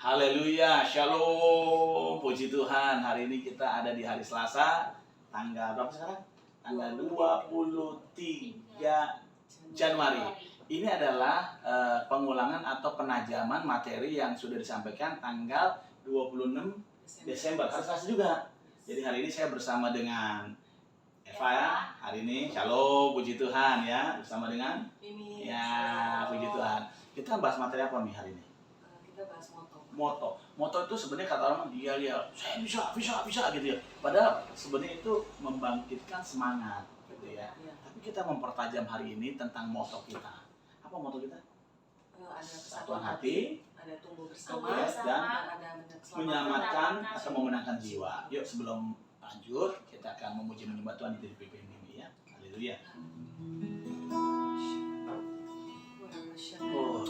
Haleluya, shalom, puji Tuhan. Hari ini kita ada di hari Selasa, tanggal berapa sekarang? Tanggal 23 Januari. Ini adalah pengulangan atau penajaman materi yang sudah disampaikan tanggal 26 Desember, hari Selasa juga. Jadi hari ini saya bersama dengan Eva ya, hari ini shalom, puji Tuhan ya, bersama dengan ini ya, puji Tuhan. Kita bahas materi apa nih hari ini? Kita bahas Moto itu sebenarnya kata orang dia saya bisa gitu ya. Padahal sebenarnya itu membangkitkan semangat gitu ya. Tapi kita mempertajam hari ini tentang moto kita. Apa moto kita? Ada Kesatuan hati, ada tumbuh bersama, dan ada menyelamatkan atau memenangkan jiwa. Yuk sebelum lanjut kita akan memuji menyembah Tuhan di TPP ini ya. Haleluya. Oh,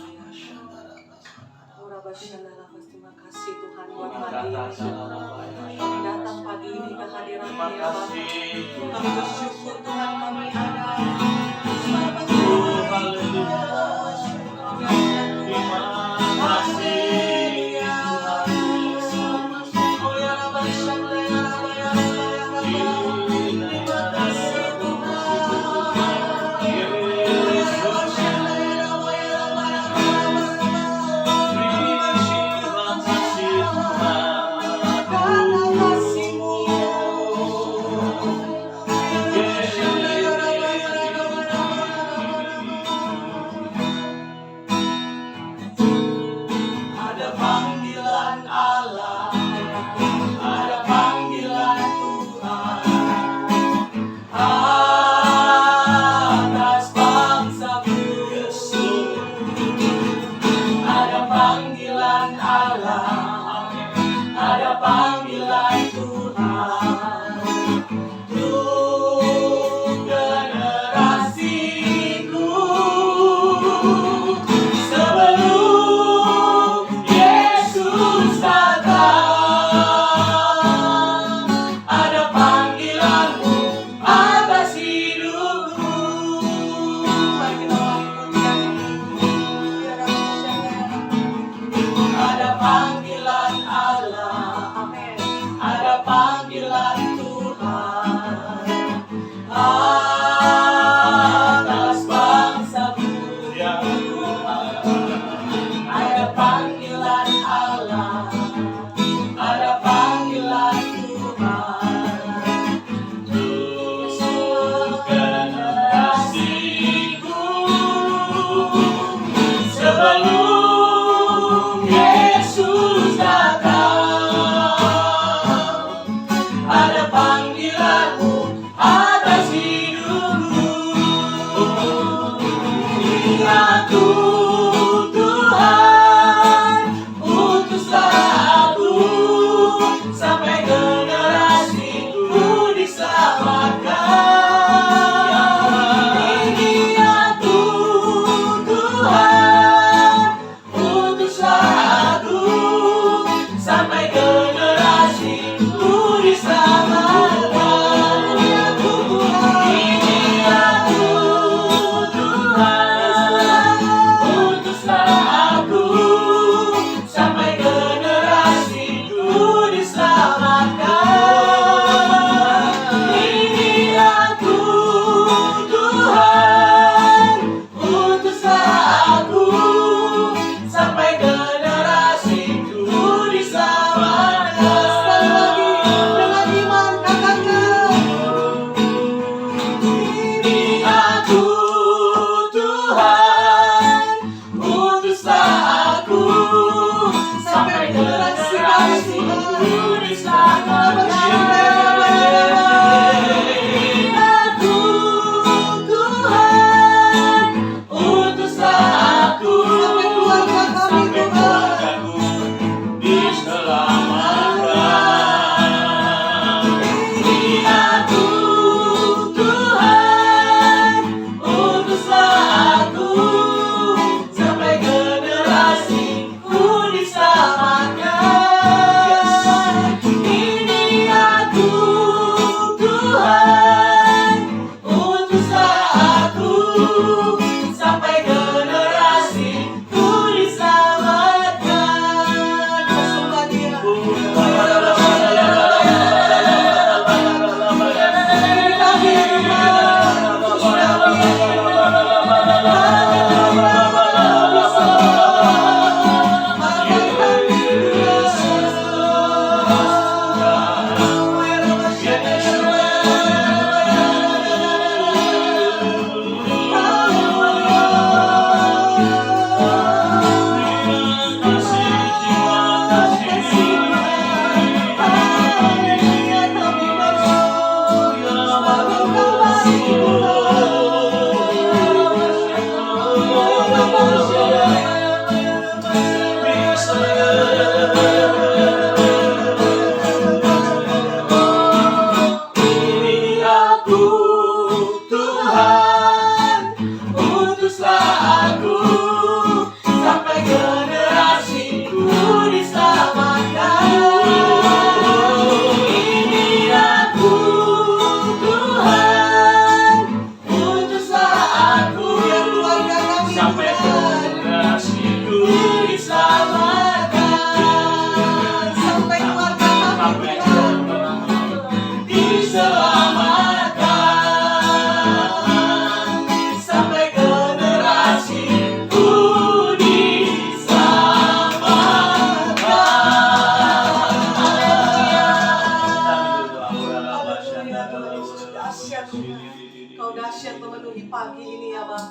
terima kasih Tuhan buat pagi ini. Kami datang pagi ini ke hadirat Terima kasih. Kami bersyukur Tuhan kami ada. Ada panggilan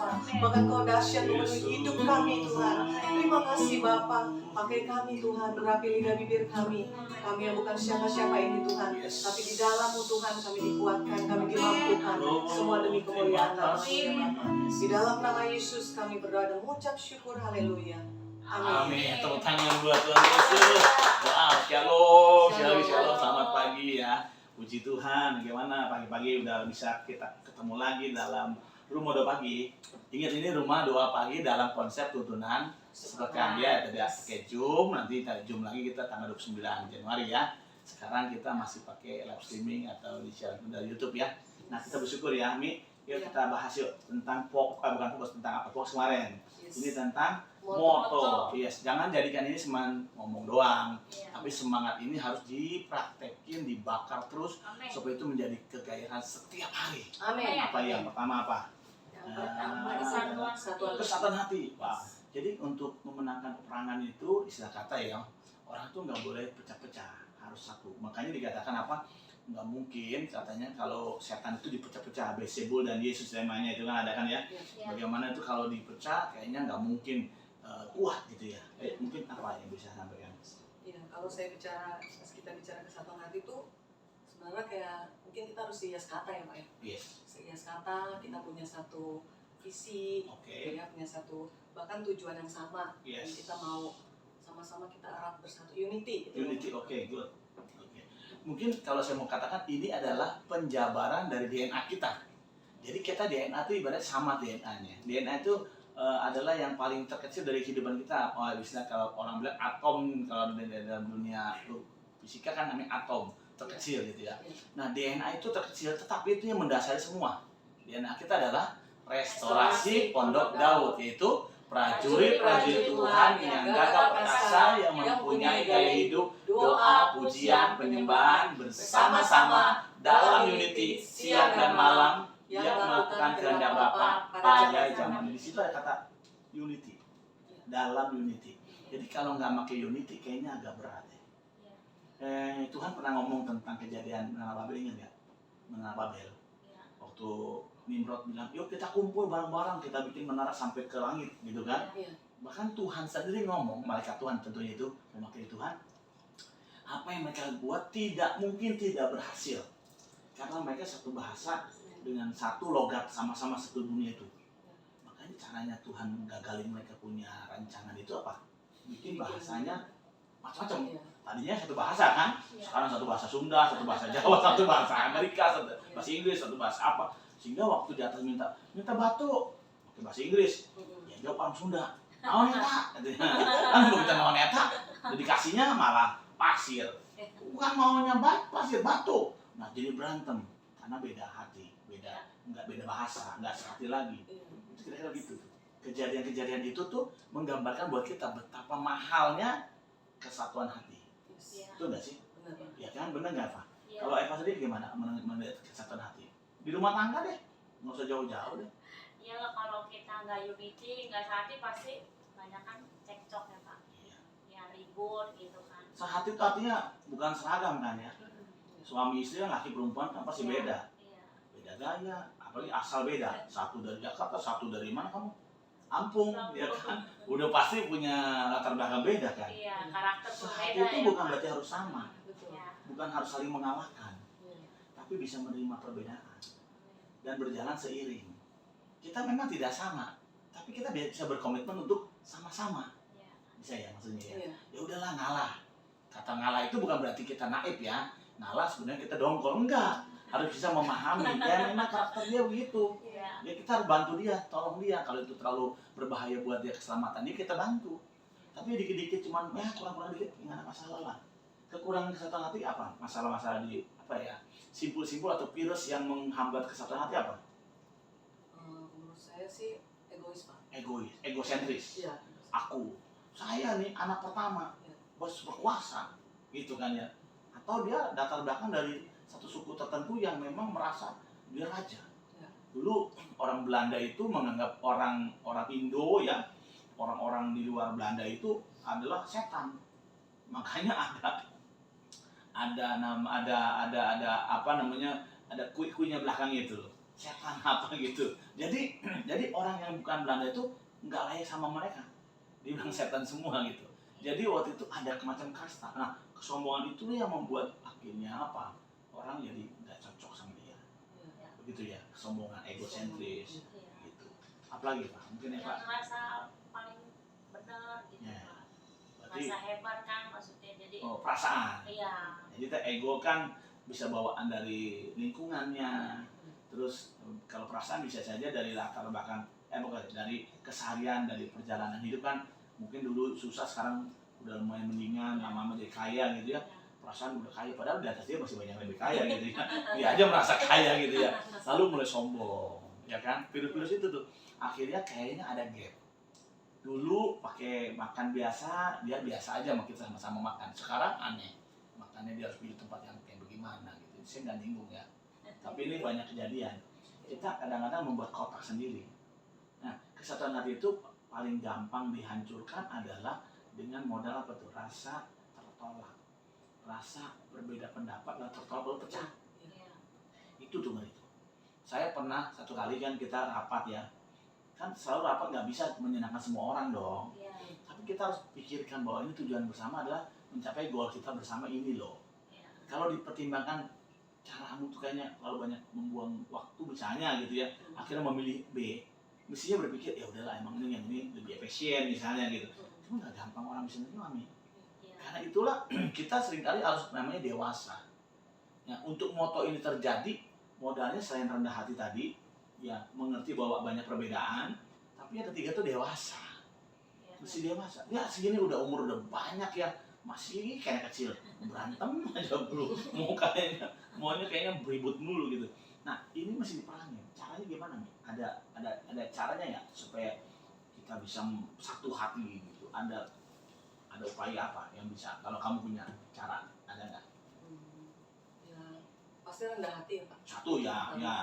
Tuhan. Bahkan Kau dahsyat memenuhi hidup kami Tuhan. Terima kasih Bapa. Pakai kami Tuhan, urapi lidah bibir kami. Kami yang bukan siapa-siapa ini Tuhan, tapi di dalam-Mu Tuhan kami dikuatkan, kami dimampukan. Semua demi kemuliaan nama-Mu. Di dalam nama Yesus kami berdoa dan mengucap syukur. Haleluya. Amin. Tepuk tangan buat Tuhan Yesus. Wow, shalom, shalom, shalom. Selamat pagi ya. Puji Tuhan. Bagaimana pagi-pagi udah bisa kita ketemu lagi dalam rumah doa pagi. Ingat ini rumah doa pagi dalam konsep tuntunan sepekan ya. Tadi pakai Zoom, nanti Zoom lagi kita tanggal 29 Januari ya. Sekarang kita masih pakai live streaming atau disiarkan dari YouTube ya. Nah kita bersyukur ya, Mi. Yuk kita bahas yuk tentang bukan fokus tentang apa fokus kemarin. Ini tentang moto. Yes, jangan jadikan ini seman ngomong doang. Tapi semangat ini harus dipraktekin, dibakar terus. Amen. Supaya itu menjadi kegairahan setiap hari. Amin. Apa yang pertama apa? Yang pertama, Kesatuan hati. Wah, jadi untuk memenangkan peperangan itu istilah kata ya, orang tuh nggak boleh pecah-pecah, harus satu. Makanya dikatakan apa? Nggak mungkin katanya kalau setan itu dipecah-pecah, Beelzebul dan Yesus temanya itu kan ada kan ya. Bagaimana itu kalau dipecah kayaknya nggak mungkin kuat gitu ya. Mungkin apa yang bisa sampaikan? Ya, kalau kita bicara kesatuan hati itu sebenarnya kayak mungkin kita harus hias kata ya Pak ya. Yes. Hias kata, kita punya satu visi, Oke. ya, punya satu bahkan tujuan yang sama. Yes. Dan kita mau sama-sama kita erat bersatu, unity gitu. Unity, oke, good. Oke. Mungkin kalau saya mau katakan ini adalah penjabaran dari DNA kita. Jadi kita DNA itu ibarat sama DNA-nya. DNA itu adalah yang paling terkecil dari kehidupan kita. Oh, misalnya kalau orang bilang atom, kalau dalam dunia fisika kan namanya atom, terkecil gitu ya. Nah, DNA itu terkecil, tetapi itu yang mendasari semua. DNA kita adalah restorasi Pondok Daud, yaitu prajurit-prajurit Tuhan yang gagah perkasa, yang mempunyai gaya hidup, doa, pujian, penyembahan bersama-sama dalam unity siang dan malam yang melakukan kehendak Bapa pada zaman. Di situ ada kata unity, dalam unity. Jadi kalau nggak pakai unity kayaknya agak berat ya. Tuhan pernah ngomong tentang kejadian Menara Babel, ingat nggak? Menara Babel. Waktu Nimrod bilang, yuk kita kumpul bareng-bareng, kita bikin menara sampai ke langit, gitu kan? Bahkan Tuhan sendiri ngomong, malaikat Tuhan tentunya itu, mewakili Tuhan, apa yang mereka buat tidak mungkin tidak berhasil. Karena mereka satu bahasa dengan satu logat, sama-sama satu dunia itu. Makanya caranya Tuhan gagalin mereka punya rancangan itu apa? Bikin bahasanya macam-macam. Tadinya satu bahasa kan, sekarang satu bahasa Sunda, satu bahasa Jawa, satu bahasa Amerika, satu bahasa Inggris, satu bahasa apa. Sehingga waktu di atas minta batu, pakai bahasa Inggris, ya jawab orang Sunda, naon eta, kan belum kita naon eta, dikasihnya malah pasir, bukan maunya pasir batu. Nah jadi berantem karena beda hati, nggak beda bahasa, nggak sehati lagi. Itu kira-kira gitu. Kejadian-kejadian itu tuh menggambarkan buat kita betapa mahalnya kesatuan hati. Itu enggak sih? Benar. Ya kan, benar nggak Pak? Kalau Eva sendiri gimana melihat kesatuan hati? Di rumah tangga deh, nggak usah jauh-jauh deh. Iya lah, kalau kita nggak unity, nggak sehati pasti banyak kan cekcok ya Pak. Iya. Ya ribut gitu kan. Sehati itu artinya bukan seragam kan ya. Suami istri kan laki perempuan kan pasti beda. Iya. Beda gaya, apalagi asal beda. Satu dari Jakarta, satu dari mana kamu? Ampung, ya kan? Udah pasti punya latar belakang beda kan. Iya, karakter Sehati berbeda itu ya bukan Pak. berarti harus sama, Betul. Iya. bukan harus saling mengalahkan, Iya. tapi bisa menerima perbedaan dan berjalan seiring. Kita memang tidak sama, tapi kita bisa berkomitmen untuk sama-sama. Iya. Bisa ya maksudnya ya. Iya. Ya udahlah ngalah. Kata ngalah itu bukan berarti kita naif ya. Ngalah sebenarnya kita dongkol, enggak. Harus bisa memahami. Ya memang karakter dia begitu. Iya. Ya kita harus bantu dia, tolong dia. Kalau itu terlalu berbahaya buat dia keselamatan dia, kita bantu. Tapi dikit-dikit cuman ya kurang-kurang dikit, nggak ada masalah lah. Kekurangan kesatuan hati apa? Masalah-masalah di apa ya? Simpul-simpul atau virus yang menghambat kesatuan hati apa? Menurut saya sih egois Pak. Egois, egosentris. Iya. Aku, saya nih anak pertama, bos berkuasa, gitu kan ya. Atau dia latar belakang dari satu suku tertentu yang memang merasa dia raja. Ya. Dulu orang Belanda itu menganggap orang Indo ya, orang-orang di luar Belanda itu adalah setan. Makanya ada kuih-kuihnya belakang itu loh. setan apa gitu. Jadi orang yang bukan Belanda itu nggak layak sama mereka, dibilang setan semua gitu. Jadi waktu itu ada macam kasta. Nah, kesombongan itu yang membuat akhirnya apa? Orang jadi nggak cocok sama dia. Begitu ya, kesombongan, egosentris gitu. Apalagi Pak? Mungkin ya Pak? Yang merasa paling benar gitu Ya. Pak. Berarti Merasa hebat kan maksudnya. Jadi perasaan. iya. Jadi ego kan bisa bawaan dari lingkungannya. Terus kalau perasaan bisa saja dari latar belakang bukan, dari keseharian, dari perjalanan hidup kan. Mungkin dulu susah, sekarang udah lumayan mendingan, lama-lama jadi kaya gitu ya. Perasaan udah kaya, padahal di atas dia masih banyak yang lebih kaya gitu ya. Dia aja merasa kaya gitu ya. Lalu mulai sombong, ya kan? Virus-virus itu tuh. Akhirnya kayaknya ada gap. Dulu pakai makan biasa, dia biasa aja sama kita sama-sama makan. Sekarang aneh. Makannya dia harus pilih tempat yang kayak bagaimana gitu. Saya nggak nyinggung ya. Tapi ini banyak kejadian. Kita kadang-kadang membuat kotak sendiri. Nah, kesatuan hati itu paling gampang dihancurkan adalah dengan modal apa tuh? Rasa tertolak, rasa berbeda pendapat dan tertolak lalu pecah. Iya. Itu tuh itu. Saya pernah satu kali kan kita rapat ya, kan selalu rapat nggak bisa menyenangkan semua orang dong. Iya. Tapi kita harus pikirkan bahwa ini tujuan bersama adalah mencapai goal kita bersama ini loh. Iya. Kalau dipertimbangkan caramu tuh kayaknya terlalu banyak membuang waktu misalnya gitu ya, akhirnya memilih B. Mestinya berpikir ya udahlah, emang ini yang ini lebih efisien misalnya gitu. Cuma nggak gampang orang bisa memahami. Iya. Karena itulah kita seringkali harus namanya dewasa. Ya, untuk moto ini terjadi, modalnya selain rendah hati tadi, ya mengerti bahwa banyak perbedaan, tapi yang ketiga tuh dewasa. Iya. Mesti dewasa. Ya segini udah umur udah banyak ya, masih kayak kecil, berantem aja dulu, maunya kayaknya beribut mulu gitu. Nah ini masih diperangin. Caranya gimana nih? Ada caranya ya supaya kita bisa satu hati gitu. Ada upaya apa yang bisa? Kalau kamu punya cara, ada nggak? Ya pasti rendah hati ya Pak. Satu ya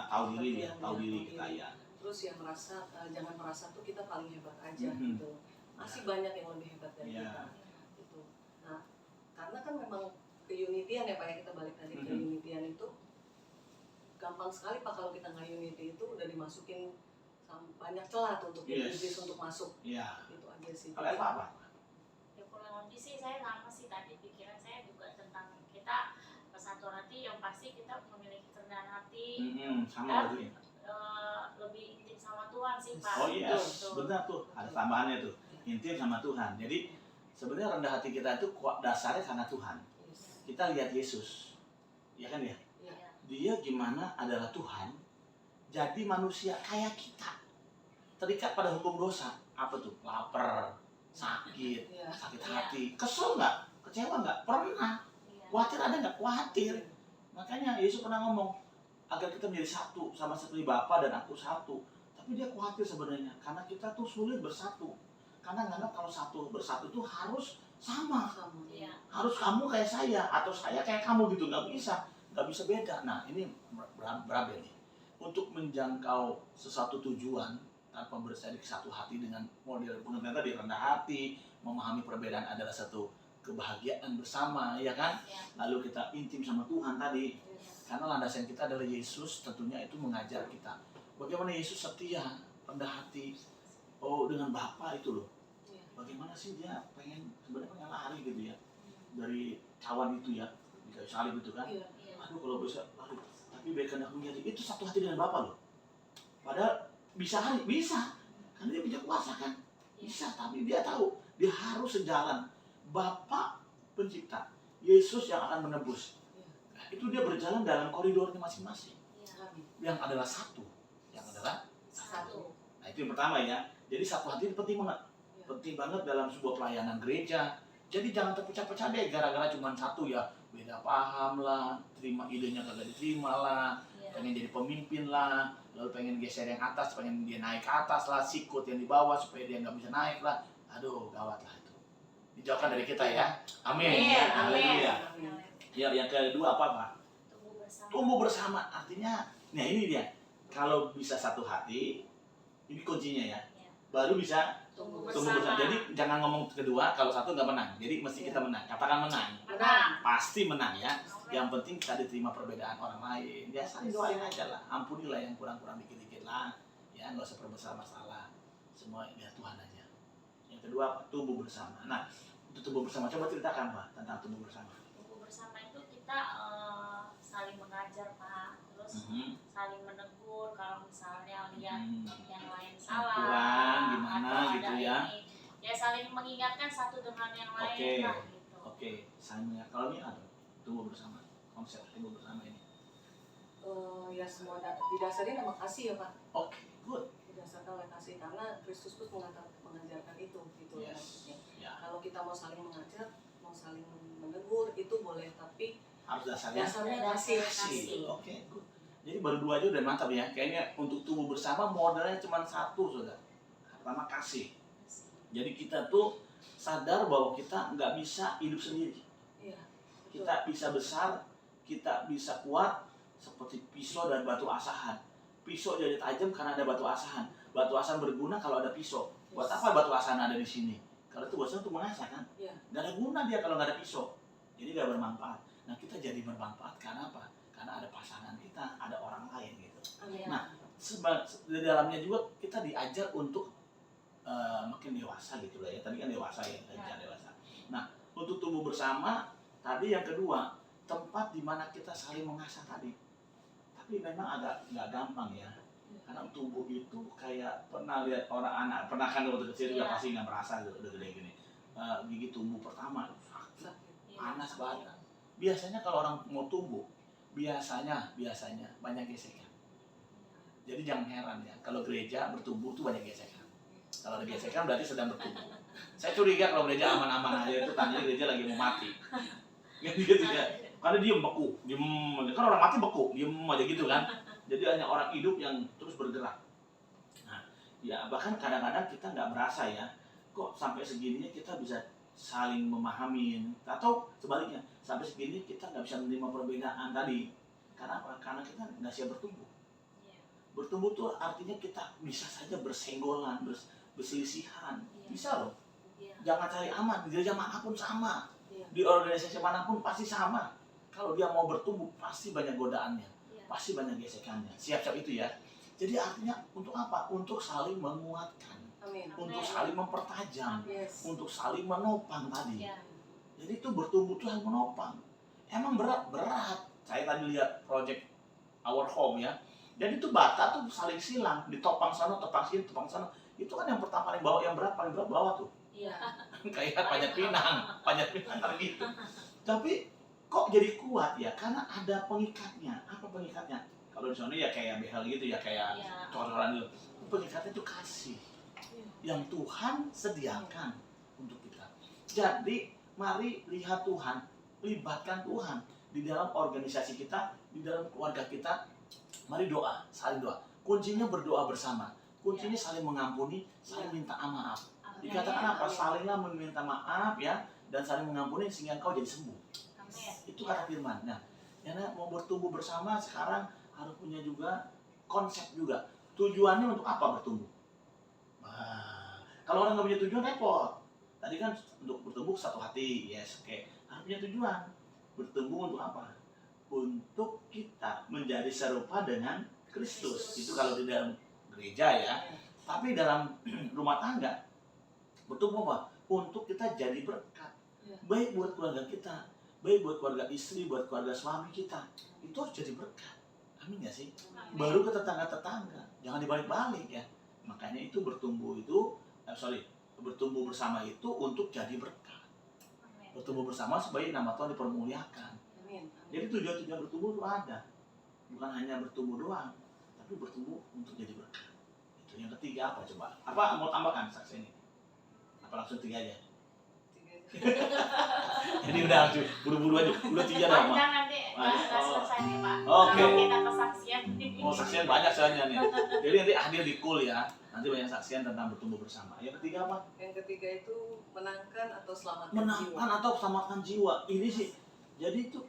tahu diri ya, tahu diri kita ya. Terus yang merasa jangan merasa tuh kita paling hebat aja Mhm. gitu. Masih banyak yang lebih hebat dari Iya. kita. Gitu. Nah, karena kan memang keunitian ya Pak ya, kita balik tadi ke Mhm. unitian itu gampang sekali Pak kalau kita nggak unity itu udah dimasukin banyak celah tuh untuk Yes. iblis untuk masuk. Iya. Itu aja sih. Kalau apa? Ya kurang lebih sih saya sama sih, tadi pikiran saya juga tentang kita bersatu hati, yang pasti kita memiliki kerendahan hati, Sama lagi. lebih intim sama Tuhan sih Pak. Oh iya, Gitu. benar tuh. Ada tambahannya tuh. Intim sama Tuhan. Jadi sebenarnya rendah hati kita itu dasarnya karena Tuhan. Yes. Kita lihat Yesus, ya kan ya? Iya. Dia gimana adalah Tuhan, jadi manusia kayak kita, terikat pada hukum dosa. Apa tuh? Lapar, sakit, Iya. sakit Iya. hati, kesel nggak? Kecewa nggak? Pernah. Iya. Khawatir ada nggak? Khawatir. Makanya Yesus pernah ngomong agar kita menjadi satu, sama seperti Bapa dan aku satu. Tapi dia khawatir sebenarnya karena kita tuh sulit bersatu. Karena nganggap kalau bersatu itu harus sama. Sama. Iya. Harus kamu kayak saya atau saya kayak kamu gitu, nggak bisa beda. Nah ini berabe nih, untuk menjangkau sesuatu tujuan tanpa bersatu satu hati dengan model pengertian tadi, rendah hati, memahami perbedaan adalah satu kebahagiaan bersama, ya kan? Iya. Lalu kita intim sama Tuhan tadi, Iya. karena landasan kita adalah Yesus, tentunya itu mengajar kita bagaimana Yesus setia, rendah hati, dengan Bapa itu loh. Iya. Bagaimana sih dia sebenarnya pengen lari gitu ya dari cawan itu ya, di kayu salib itu kan. Iya. Iya. Aduh kalau bisa lari, tapi baik kehendak menjadi itu satu hati dengan Bapa loh. Padahal bisa lari, bisa, karena dia punya kuasa kan, bisa. Tapi dia tahu dia harus sejalan. Bapa pencipta, Yesus yang akan menebus. Nah, itu dia berjalan dalam koridornya masing-masing, Iya. yang adalah satu, yang adalah Satu. Nah itu yang pertama ya. Jadi satu hati itu penting banget. Ya. Penting banget dalam sebuah pelayanan gereja. Jadi jangan terpecah-pecah deh gara-gara cuma satu ya. Beda paham lah, terima idenya kagak diterima lah, Iya. pengen jadi pemimpin lah, lalu pengen geser yang atas, pengen dia naik ke atas lah, sikut yang di bawah supaya dia nggak bisa naik lah. Aduh gawat lah itu. Dijauhkan dari kita ya. Amin. Amin. Ya, Amin. haleluya. Amin. Ya, yang kedua apa? Tumbuh bersama. Tumbuh bersama. Artinya, ini dia. Kalau bisa satu hati, ini kuncinya ya. Iya. Baru bisa tumbuh Tumbuh bersama. bersama. Jadi jangan ngomong kedua kalau satu nggak menang. Jadi mesti kita menang. Katakan menang. Menang. Pasti menang ya. Yang penting kita diterima perbedaan orang lain. Ya saling doain aja lah. Ampunilah yang kurang-kurang dikit-dikit lah. Ya nggak usah perbesar masalah. Semua ya Tuhan aja. Yang kedua apa? Tumbuh bersama. Nah, itu tumbuh bersama. Coba ceritakan Pak tentang tumbuh bersama. Tumbuh bersama itu kita saling mengajar Pak, terus saling menegur kalau misalnya lihat yang lain salah, Kurang gimana atau gitu ada ya. ini, ya saling mengingatkan satu dengan yang lain Oke. lah gitu. Oke, saling mengingat. Kalau ini apa? Tumbuh bersama. Konsep tumbuh bersama ini. Ya semua didasari sama kasih ya Pak. Oke, good. Didasarkan oleh kasih karena Kristus pun mengajarkan itu gitu Yes. maksudnya. Ya, Kalau kita mau saling mengajar, mau saling menegur itu boleh, tapi harus dasarnya dasarnya kasih. Kasih. Oke, good. Jadi baru dua aja udah mantap ya. Kayaknya untuk tumbuh bersama modalnya cuma satu saudara. Pertama kasih. Jadi kita tuh sadar bahwa kita nggak bisa hidup sendiri. Iya. betul. Kita bisa besar, kita bisa kuat seperti pisau dan batu asahan. Pisau jadi tajam karena ada batu asahan. Batu asahan berguna kalau ada pisau. Buat apa batu asahan ada di sini? Kalau itu biasanya untuk mengasah kan? Iya. Nggak ada guna dia kalau nggak ada pisau. Jadi nggak bermanfaat. Nah kita jadi bermanfaat karena apa? Karena ada pasangan kita, ada orang lain gitu. Amin. Nah, di dalamnya juga kita diajar untuk makin dewasa gitu lah ya. Tadi kan dewasa ya, ajar dewasa. Nah, untuk tumbuh bersama, tadi yang kedua, tempat di mana kita saling mengasah tadi. Tapi memang agak nggak gampang ya. Karena tumbuh itu kayak pernah lihat orang anak, pernah kan waktu kecil juga Iya. pasti nggak merasa udah gede gini. Gigi tumbuh pertama, sakit, Sakit. panas badan. Biasanya kalau orang mau tumbuh, biasanya banyak gesekan. Jadi jangan heran ya, kalau gereja bertumbuh tuh banyak gesekan. Kalau ada gesekan berarti sedang bertumbuh. Saya curiga kalau gereja aman-aman aja itu tandanya gereja lagi mau mati. Gitu ya. Karena diem beku, kan orang mati beku, diem aja gitu kan. Jadi hanya orang hidup yang terus bergerak. Nah, ya bahkan kadang-kadang kita nggak merasa ya, kok sampai segininya kita bisa saling memahami, atau sebaliknya sampai segini kita nggak bisa menerima perbedaan tadi. Karena apa? Karena kita nggak siap bertumbuh. Bertumbuh tuh artinya kita bisa saja bersenggolan, berselisihan, bisa loh. Iya. Jangan cari aman, di gereja manapun sama, Iya. di organisasi manapun pasti sama. Kalau dia mau bertumbuh pasti banyak godaannya, Iya. pasti banyak gesekannya. Siap-siap itu ya. Jadi artinya untuk apa? Untuk saling menguatkan, Amin. untuk saling mempertajam, Yes. untuk saling menopang tadi. Iya. Jadi itu bertumbuh tuh harus menopang. Emang berat. Saya tadi lihat project Our Home ya. Jadi itu bata tuh saling silang, ditopang sana, topang sini, topang sana. Itu kan yang pertama paling bawah, yang berat paling berat bawah tuh. Iya. Kayak panjat pinang kan gitu. Tapi kok jadi kuat ya? Karena ada pengikatnya. Apa pengikatnya? Kalau di sana ya kayak behel gitu ya, kayak Iya. cor-coran gitu. Pengikatnya itu kasih yang Tuhan sediakan untuk kita. Jadi mari lihat Tuhan, libatkan Tuhan di dalam organisasi kita, di dalam keluarga kita. Mari doa, saling doa. Kuncinya berdoa bersama. Kuncinya saling mengampuni, saling minta maaf. Dikatakan apa? Salinglah meminta maaf ya, dan saling mengampuni sehingga engkau jadi sembuh. Amin. Itu kata firman. Nah, karena mau bertumbuh bersama sekarang harus punya juga konsep juga. Tujuannya untuk apa bertumbuh? Nah, kalau orang nggak punya tujuan repot. Tadi kan untuk bertumbuh satu hati, yes, oke. Harus punya tujuan. Bertumbuh untuk apa? Untuk kita menjadi serupa dengan Kristus. Itu kalau di dalam gereja ya. Tapi dalam rumah tangga bertumbuh apa? Untuk kita jadi berkat. Baik buat keluarga kita, baik buat keluarga istri, buat keluarga suami kita. Itu harus jadi berkat. Amin gak sih? Baru ke tetangga-tetangga. Jangan dibalik-balik ya. Makanya itu bertumbuh itu, bertumbuh bersama itu untuk jadi berkat. Bertumbuh bersama supaya nama Tuhan dipermuliakan. Amin. Jadi tujuan-tujuan bertumbuh itu ada. Bukan hanya bertumbuh doang, tapi bertumbuh untuk jadi berkat. Itu yang ketiga apa coba? Apa mau tambahkan saksi ini? Apa langsung tiga aja? Jadi udah langsung buru-buru aja. Udah tiga dah, Mak. Panjang nanti nggak selesai nih Pak. Oke. Kalau kita kesaksian. Oh, saksian banyak soalnya nih. Jadi nanti hadir di Cool ya. Nanti banyak saksian tentang bertumbuh bersama. Yang ketiga apa? Yang ketiga itu menangkan atau selamatkan jiwa. Menangkan atau selamatkan jiwa. Ini sih. Jadi itu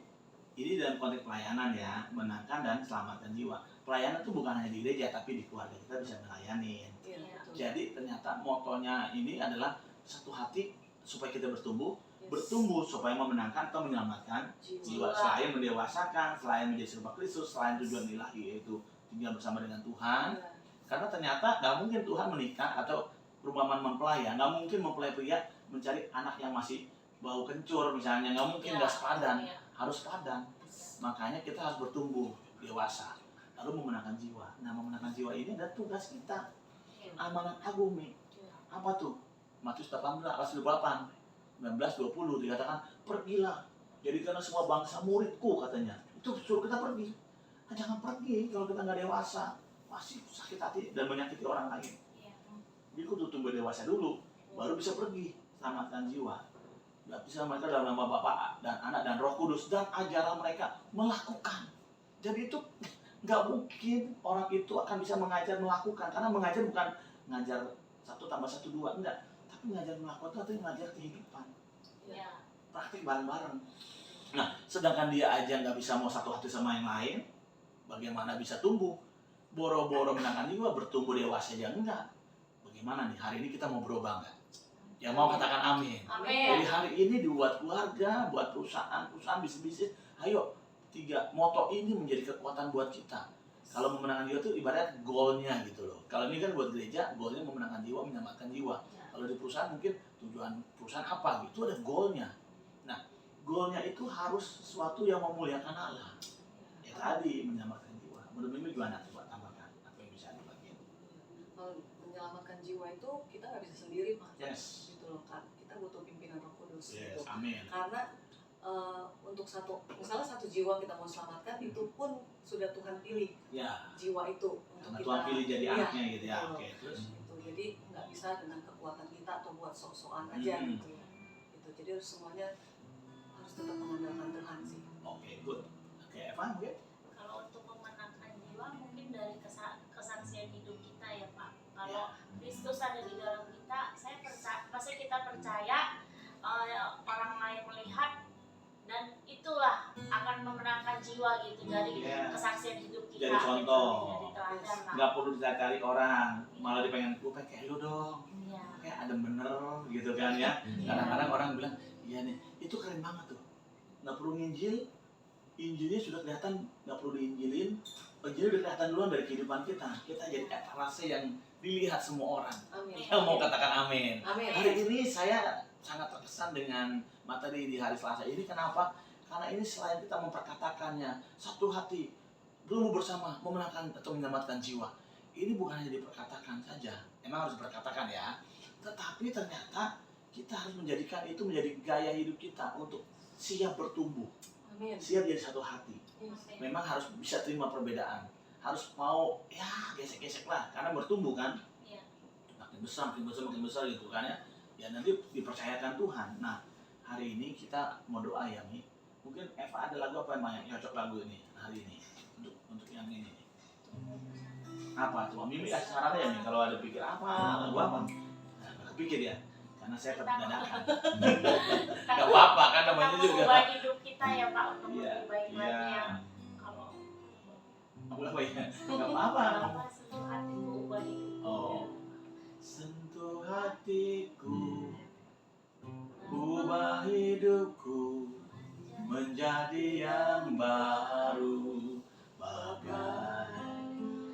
ini dalam konteks pelayanan ya, menangkan dan selamatkan jiwa. pelayanan itu bukan hanya di gereja, tapi di keluarga kita bisa melayani. Iya, betul. Jadi ternyata motonya ini adalah satu hati supaya kita bertumbuh, Yes. bertumbuh supaya memenangkan atau menyelamatkan jiwa. Selain mendewasakan, selain menjadi serupa Kristus, selain tujuan ilahi yaitu tinggal bersama dengan Tuhan. Iya. Karena ternyata nggak mungkin Tuhan menikah atau perumpamaan mempelai ya, nggak mungkin mempelai pria mencari anak yang masih bau kencur misalnya, nggak mungkin, nggak sepadan, harus padan. Makanya kita harus bertumbuh dewasa, lalu memenangkan jiwa. Nah, memenangkan jiwa ini adalah tugas kita, amanat agung nih. Apa tuh? Matius 18, 19-20 dikatakan, pergilah, jadikanlah semua bangsa muridku katanya. Itu suruh kita pergi. Nah, jangan pergi kalau kita nggak dewasa, masih sakit hati dan menyakiti orang lain. Jadi kudu tumbuh dewasa dulu, baru bisa pergi selamatkan jiwa. Bisa mereka dalam nama Bapa dan Anak dan Roh Kudus, dan ajarlah mereka melakukan. Jadi itu nggak mungkin orang itu akan bisa mengajar melakukan, karena mengajar bukan ngajar 1+1=2, enggak, tapi mengajar melakukan itu mengajar kehidupan, praktik bareng-bareng. Nah, sedangkan dia aja nggak bisa mau satu hati sama yang lain, bagaimana bisa tumbuh? Boro-boro menangkan jiwa, bertumbuh dewasa aja enggak. Bagaimana nih, hari ini kita mau berubah nggak? Yang mau katakan amin. Jadi hari ini dibuat keluarga, buat perusahaan bisnis, ayo 3 moto ini menjadi kekuatan buat kita. Kalau memenangkan jiwa itu ibarat goalnya gitu loh. Kalau ini kan buat gereja, goalnya memenangkan jiwa, menyelamatkan jiwa. Kalau di perusahaan mungkin tujuan perusahaan apa gitu, ada goalnya. Nah, goalnya itu harus sesuatu yang memuliakan Allah. Ya tadi, menyelamatkan jiwa. Menurut Mimi gimana? Coba tambahkan apa yang bisa dibagiin. Menyelamatkan jiwa itu kita nggak bisa sendiri, Pak. Yes. Gitu loh kan. Kita butuh pimpinan Roh Kudus. Yes, Gitu. amin. Karena untuk misalnya satu jiwa kita mau selamatkan, itu pun sudah Tuhan pilih Ya. jiwa itu untuk Karena kita. Tuhan pilih jadi Iya, anaknya gitu ya. betul. Oke, terus. Gitu. Jadi nggak bisa dengan kekuatan kita atau buat sok-sokan aja gitu ya. Gitu. Jadi harus semuanya harus tetap mengandalkan Tuhan sih. Oke, good. Oke, Evan mungkin? Kalau untuk memenangkan jiwa mungkin dari kesaksian hidup kita ya Pak. Kalau Kristus ada di dalam kita, pasti kita percaya orang lain melihat, dan itulah akan memenangkan jiwa gitu dari kesaksian hidup kita. Jadi contoh. Jadi teladan Pak. Nggak perlu dicari orang, malah dipengen gue pengen kayak lu dong, Iya. kayak ada bener gitu kan ya. Kadang-kadang orang bilang, iya nih, itu keren banget tuh, nggak perlu nginjil, Injilnya sudah kelihatan, nggak perlu diinjilin, Injilnya udah kelihatan duluan dari kehidupan kita jadi etalase yang dilihat semua orang. Amin. Yang mau katakan amin. Amin. Hari ini saya sangat terkesan dengan materi di hari Selasa ini. Kenapa? Karena ini selain kita memperkatakannya satu hati, bertumbuh bersama, memenangkan atau menyelamatkan jiwa, ini bukan hanya diperkatakan saja, emang harus diperkatakan ya, tetapi ternyata kita harus menjadikan itu menjadi gaya hidup kita untuk siap bertumbuh, Amin. siap jadi satu hati. Yes. Memang harus bisa terima perbedaan, harus mau ya gesek-gesek lah, karena bertumbuh kan, Iya. makin besar gitu kan ya. Ya nanti dipercayakan Tuhan. Nah, hari ini kita mau doa ya Mi. Mungkin Eva ada lagu apa yang cocok lagu ini hari ini untuk yang ini. Apa tuh? Mimi kasih saran ya nih, kalau ada pikir apa lagu apa? Nah, nggak kepikir ya, karena saya dadakan. Gak apa-apa kan namanya Kita juga. mengubah hidup kita ya Pak, untuk Iya, lebih baik lagi iya. ya. Kalau Apa ya? Gak apa-apa. sentuh hatiku, ubah hidupku. Oh. Sentuh hatiku, ubah hidupku menjadi yang baru, bagai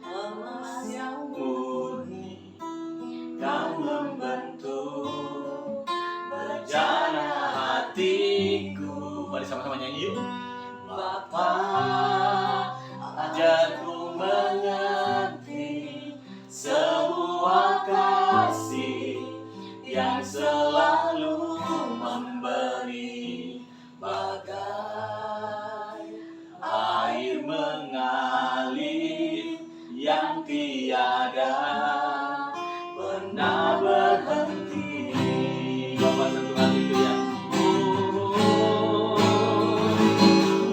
Emas yang murni kan membentuk bejana hatiku. Mari sama-sama nyanyi yuk. Bapa, ajarku mengerti sebuah kasih yang selalu memberi, bagai air mengalir yang tiada pernah berhenti. Bapak sentuh hatiku ya.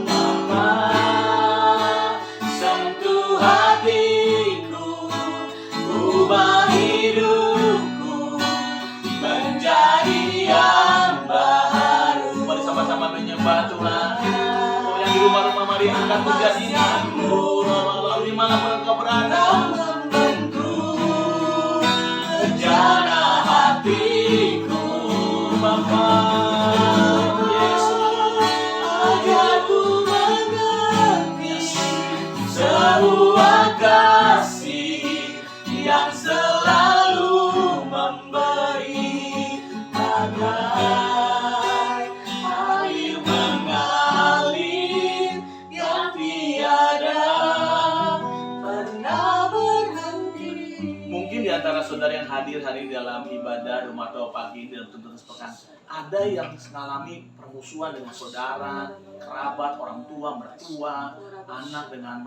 Bapak sentuh hatiku, ubah hidupku menjadi yang baru. Mari sama-sama menyembah Tuhan. Oh, yang di rumah-rumah mari angkat pujian ini. Dimanapun hadir hari dalam ibadah rumah doa pagi ini dan tuntunan sepekan, ada yang mengalami permusuhan dengan saudara, kerabat, orang tua, mertua, anak dengan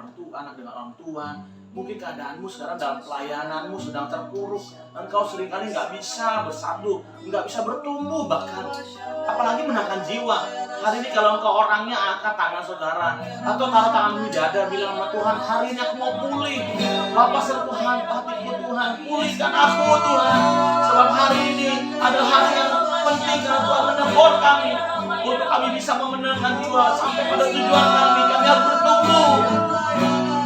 orang tua. Mungkin keadaanmu sekarang dalam pelayananmu sedang terpuruk. Engkau seringkali nggak bisa bersatu, nggak bisa bertumbuh bahkan. Apalagi menangkan jiwa. Hari ini kalau engkau orangnya angkat tangan saudara, atau taruh tanganmu di dada, bilang sama Tuhan, hari ini aku mau pulih. Bapak Tuhan, hatiku Tuhan, pulihkan aku Tuhan. Sebab hari ini adalah hari yang penting karena Tuhan menegur kami. Untuk kami bisa memenangkan jiwa sampai pada tujuan kami harus bertumbuh.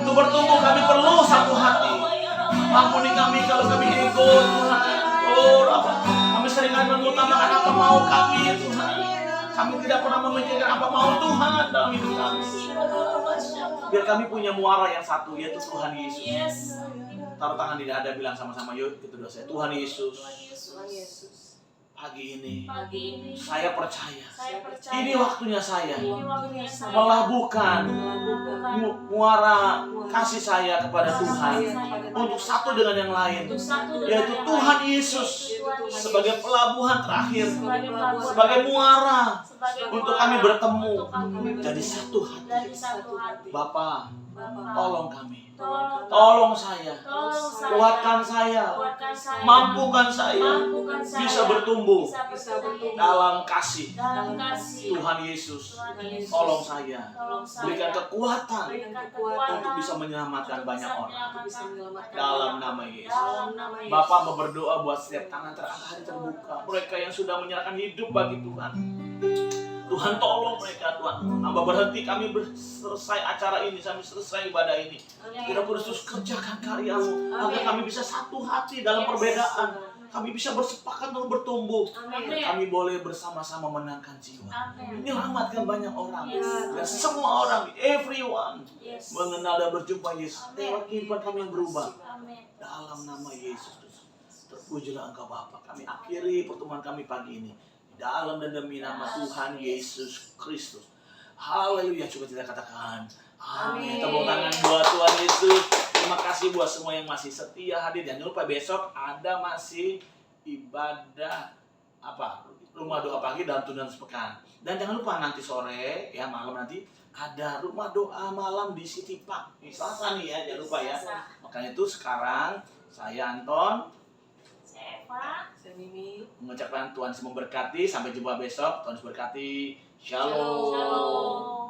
Untuk bertumbuh kami perlu satu hati. Ampuni kami kalau kami ego Tuhan. Oh Rabbah, kami seringkali mengutamakan apa mau kami Tuhan. Kami tidak pernah memikirkan apa mau Tuhan dalam hidup kami. Biar kami punya muara yang satu, yaitu Tuhan Yesus. Taruh tangan di dada, bilang sama-sama, yuk kita doa saya. Tuhan Yesus, pagi ini saya percaya ini waktunya saya melabuhkan muara kasih saya kepada Tuhan untuk satu dengan yang lain, yaitu Tuhan Yesus sebagai pelabuhan terakhir, sebagai muara untuk kami bertemu jadi satu hati. Bapa, tolong kami, tolong saya, kuatkan saya, mampukan saya bisa bertumbuh dalam kasih Tuhan Yesus. Tolong saya, berikan kekuatan untuk bisa menyelamatkan banyak orang dalam nama Yesus. Bapak mau berdoa buat setiap tangan terangkat terbuka, mereka yang sudah menyerahkan hidup bagi Tuhan. Tuhan tolong mereka Tuhan. Hamba berhenti, kami selesai acara ini, kami selesai ibadah ini. Kira Kristus kerjakan karyamu agar kami bisa satu hati dalam perbedaan. Kami bisa bersepakat untuk bertumbuh. Kami boleh bersama-sama menangkan jiwa. Menyelamatkan banyak orang. Dan semua orang, everyone mengenal dan berjumpa Yesus. Lewat kehidupan kami yang berubah. Dalam nama Yesus. Terpujilah Engkau Bapa. Kami akhiri pertemuan kami pagi ini dalam dan demi nama Tuhan Yesus Kristus. Haleluya. Coba kita katakan amin. Tepuk tangan buat Tuhan Yesus. Terima kasih buat semua yang masih setia hadir. Jangan lupa besok ada masih ibadah rumah doa pagi dan tuntunan sepekan. Dan jangan lupa nanti sore ya, malam nanti ada rumah doa malam di City Park. Selasa nih ya, jangan lupa ya. Makanya itu sekarang saya Anton, saya Mimi, mengucapkan Tuhan Yesus memberkati. Sampai jumpa besok. Tuhan Yesus berkati. Shalom.